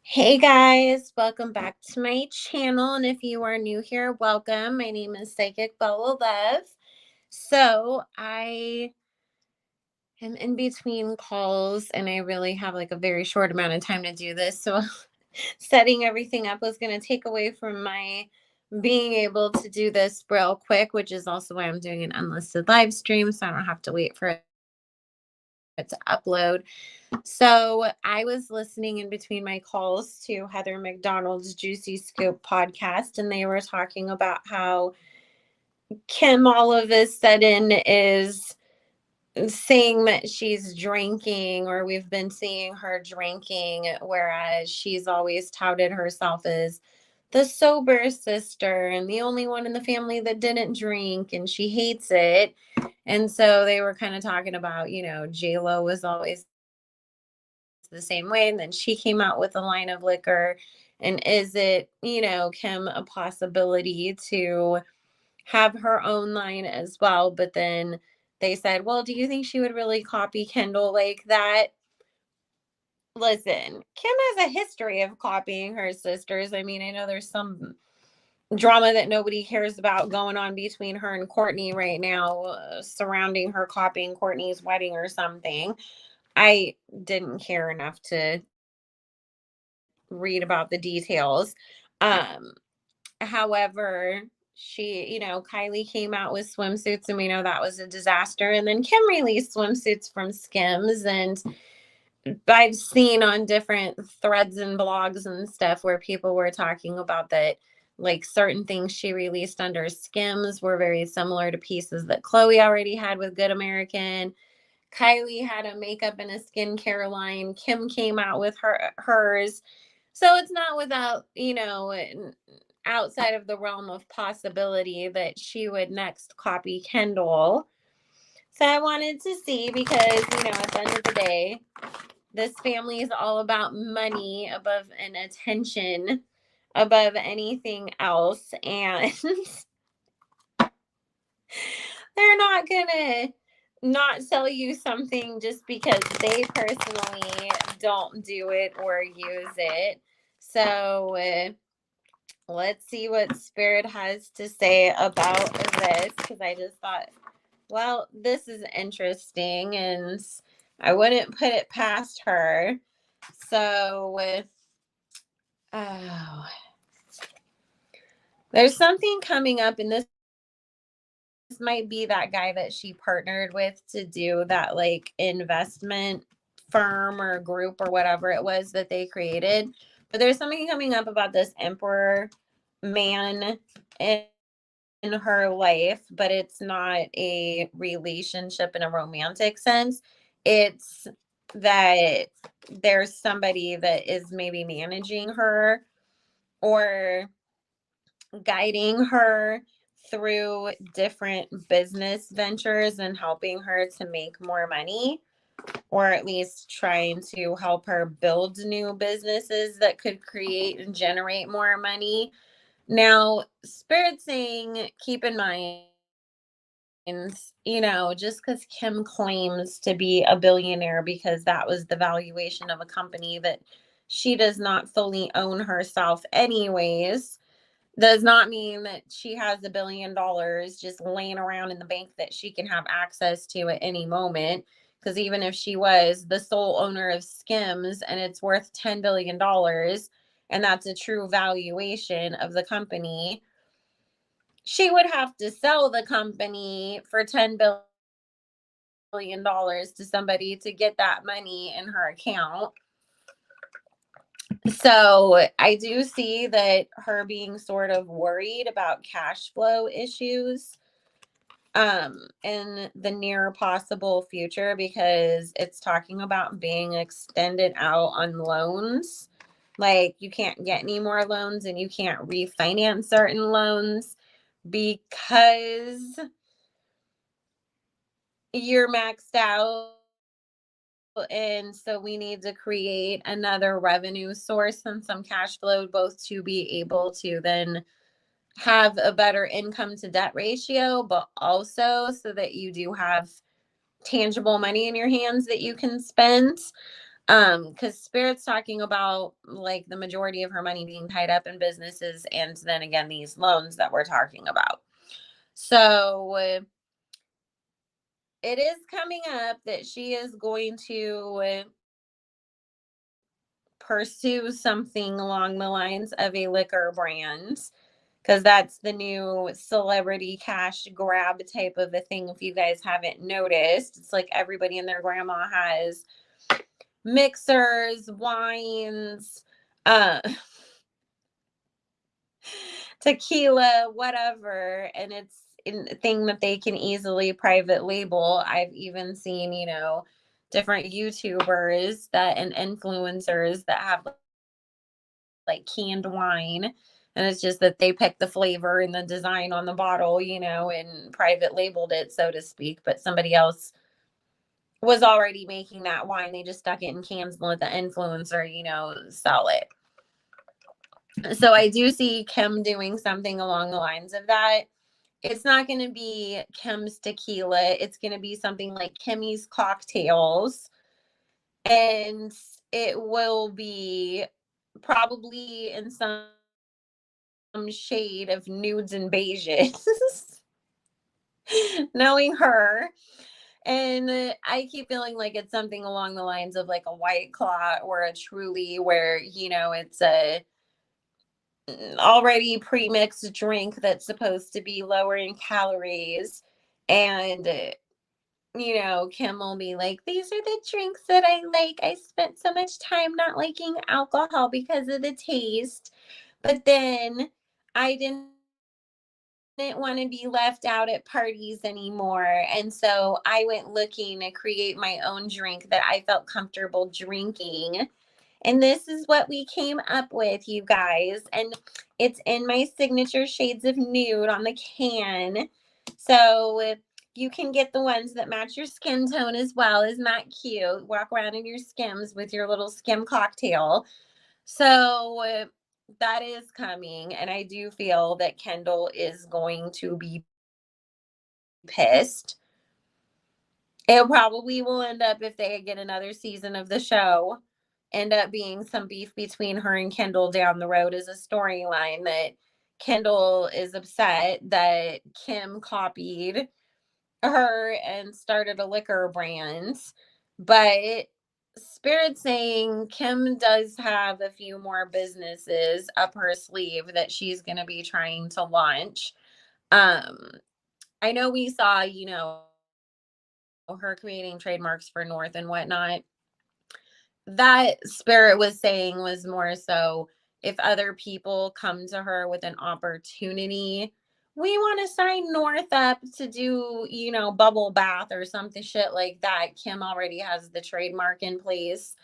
Hey guys, welcome back to my channel. And if you are new here, welcome. My name is Psychic Bella Love. So I am in between calls and I really have like a very short amount of time to do this. So setting everything up was going to take away from my being able to do this real quick, which is also why I'm doing an unlisted live stream. So I don't have to wait for it to upload. So I was listening in between my calls to Heather McDonald's Juicy Scoop podcast, and they were talking about how Kim all of a sudden is saying that she's drinking, or we've been seeing her drinking, whereas she's always touted herself as the sober sister and the only one in the family that didn't drink, and she hates it. And so they were kind of talking about, J-Lo was always the same way. And then she came out with a line of liquor. And is it, Kim, a possibility to have her own line as well? But then they said, well, do you think she would really copy Kendall like that? Listen, Kim has a history of copying her sisters. I mean, I know there's some drama that nobody cares about going on between her and Courtney right now, surrounding her copying Courtney's wedding or something. I didn't care enough to read about the details. Um, However, Kylie came out with swimsuits and we know that was a disaster. And then Kim released swimsuits from Skims. And I've seen on different threads and blogs and stuff where people were talking about that, like certain things she released under Skims were very similar to pieces that Chloe already had with Good American. Kylie had a makeup and a skincare line. Kim came out with hers. So it's not without, outside of the realm of possibility that she would next copy Kendall. So I wanted to see because, at the end of the day, this family is all about money above and attention above anything else. And they're not going to not sell you something just because they personally don't do it or use it. So let's see what Spirit has to say about this, because I just thought, well, this is interesting and I wouldn't put it past her. So oh, there's something coming up, and this might be that guy that she partnered with to do that like investment firm or group or whatever it was that they created. But there's something coming up about this emperor man in her life, but it's not a relationship in a romantic sense. It's that there's somebody that is maybe managing her or guiding her through different business ventures and helping her to make more money, or at least trying to help her build new businesses that could create and generate more money. Now, Spirit saying, keep in mind, just because Kim claims to be a billionaire because that was the valuation of a company that she does not fully own herself, anyways, does not mean that she has $1 billion just laying around in the bank that she can have access to at any moment. Because even if she was the sole owner of Skims and it's worth $10 billion, and that's a true valuation of the company, she would have to sell the company for $10 billion to somebody to get that money in her account. So I do see that her being sort of worried about cash flow issues in the near possible future, because it's talking about being extended out on loans. Like you can't get any more loans and you can't refinance certain loans because you're maxed out. And so we need to create another revenue source and some cash flow, both to be able to then have a better income to debt ratio, but also so that you do have tangible money in your hands that you can spend. Because Spirit's talking about like the majority of her money being tied up in businesses, and then again these loans that we're talking about. So it is coming up that she is going to pursue something along the lines of a liquor brand, because that's the new celebrity cash grab type of a thing. If you guys haven't noticed, it's like everybody and their grandma has mixers, wines, uh tequila, whatever, and it's a thing that they can easily private label. I've even seen, different YouTubers that and influencers that have like canned wine, and it's just that they picked the flavor and the design on the bottle, and private labeled it, so to speak, but somebody else was already making that wine. They just stuck it in cans and let the influencer, sell it. So I do see Kim doing something along the lines of that. It's not going to be Kim's tequila. It's going to be something like Kimmy's cocktails. And it will be probably in some shade of nudes and beiges. Knowing her. And I keep feeling like it's something along the lines of like a White Claw or a Truly, where, it's a already pre-mixed drink that's supposed to be lower in calories. And Kim will be like, these are the drinks that I like. I spent so much time not liking alcohol because of the taste, but then I didn't want to be left out at parties anymore, and so I went looking to create my own drink that I felt comfortable drinking. And this is what we came up with, you guys. And it's in my signature shades of nude on the can. So you can get the ones that match your skin tone as well. Isn't that cute? Walk around in your Skims with your little Skim cocktail. So that is coming. And I do feel that Kendall is going to be pissed. It probably will end up, if they get another season of the show, end up being some beef between her and Kendall down the road as a storyline, that Kendall is upset that Kim copied her and started a liquor brand. But Spirit saying Kim does have a few more businesses up her sleeve that she's going to be trying to launch. Um, I know we saw, her creating trademarks for North and whatnot. That Spirit was saying was more so, if other people come to her with an opportunity, we want to sign North up to do, bubble bath or something shit like that. Kim already has the trademark in place.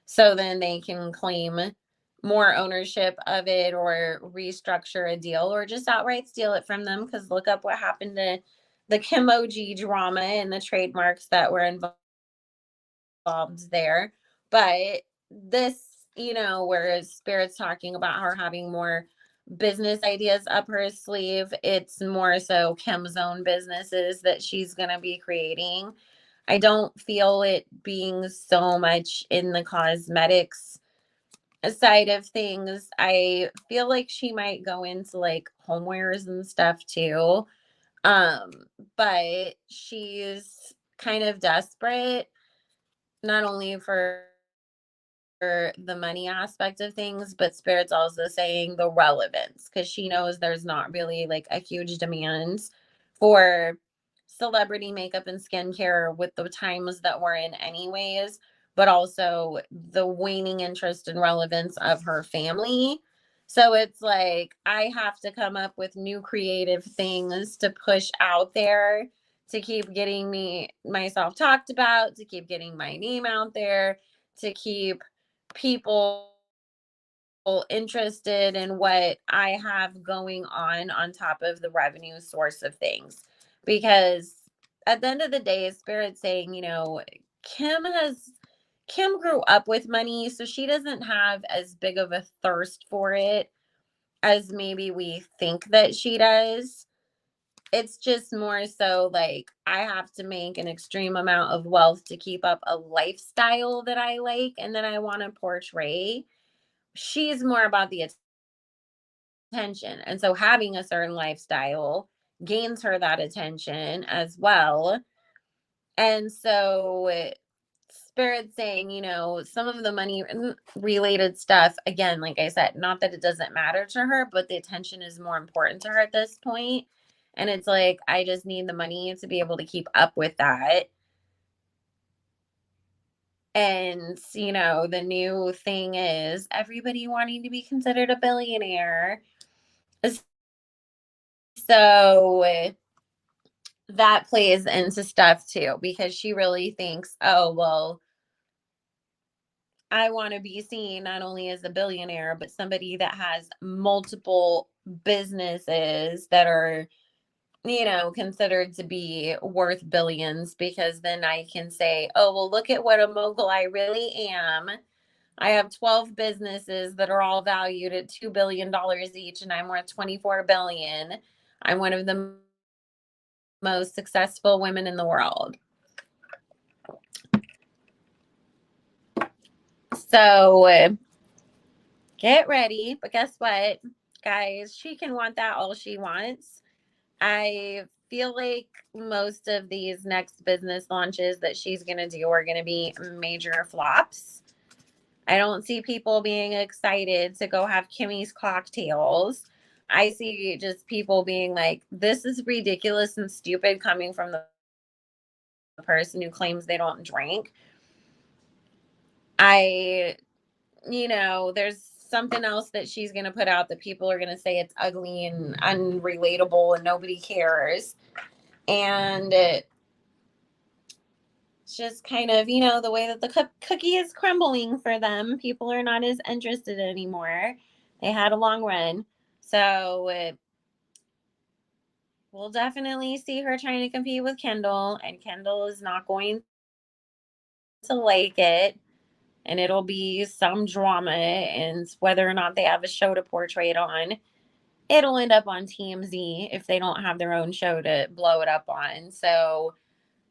So then they can claim more ownership of it or restructure a deal or just outright steal it from them. Because look up what happened to the Kimoji drama and the trademarks that were involved there. But this, whereas Spirit's talking about her having more business ideas up her sleeve, it's more so Kim's own businesses that she's going to be creating. I don't feel it being so much in the cosmetics side of things. I feel like she might go into like homewares and stuff too. Um, but she's kind of desperate, not only for the money aspect of things, but Spirit's also saying the relevance, because she knows there's not really like a huge demand for celebrity makeup and skincare with the times that we're in, anyways, but also the waning interest and relevance of her family. So it's like, I have to come up with new creative things to push out there to keep getting myself talked about, to keep getting my name out there, to keep people interested in what I have going on top of the revenue source of things. Because at the end of the day, Spirit's saying, Kim has Kim grew up with money, so she doesn't have as big of a thirst for it as maybe we think that she does. It's just more so like I have to make an extreme amount of wealth to keep up a lifestyle that I like and that I want to portray. She's more about the attention. And so having a certain lifestyle gains her that attention as well. And so Spirit saying, some of the money related stuff, again, like I said, not that it doesn't matter to her, but the attention is more important to her at this point. And it's like, I just need the money to be able to keep up with that. And, the new thing is everybody wanting to be considered a billionaire. So that plays into stuff too, because she really thinks, oh, well, I want to be seen not only as a billionaire, but somebody that has multiple businesses that are, considered to be worth billions, because then I can say, oh, well, look at what a mogul I really am. I have 12 businesses that are all valued at $2 billion each, and I'm worth 24 billion. I'm one of the most successful women in the world. So get ready. But guess what, guys? She can want that all she wants. I feel like most of these next business launches that she's going to do are going to be major flops. I don't see people being excited to go have Kimmy's cocktails. I see just people being like, this is ridiculous and stupid coming from the person who claims they don't drink. There's something else that she's going to put out that people are going to say it's ugly and unrelatable and nobody cares. And it's just kind of, the way that the cookie is crumbling for them. People are not as interested anymore. They had a long run. So we'll definitely see her trying to compete with Kendall, and Kendall is not going to like it. And it'll be some drama, and whether or not they have a show to portray it on, it'll end up on TMZ if they don't have their own show to blow it up on. So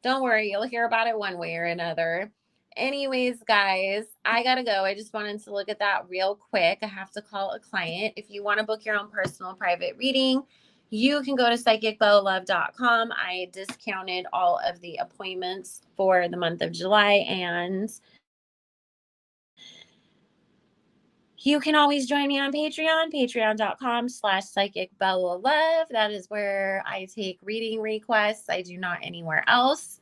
don't worry, you'll hear about it one way or another. Anyways, guys, I gotta go. I just wanted to look at that real quick. I have to call a client. If you want to book your own personal private reading, you can go to psychicbellowlove.com. I discounted all of the appointments for the month of July, and you can always join me on Patreon, patreon.com/psychicbellowlove. That is where I take reading requests. I do not anywhere else.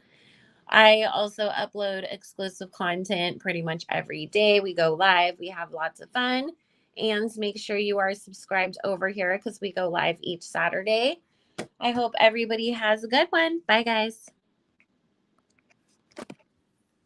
I also upload exclusive content pretty much every day. We go live. We have lots of fun. And make sure you are subscribed over here because we go live each Saturday. I hope everybody has a good one. Bye, guys.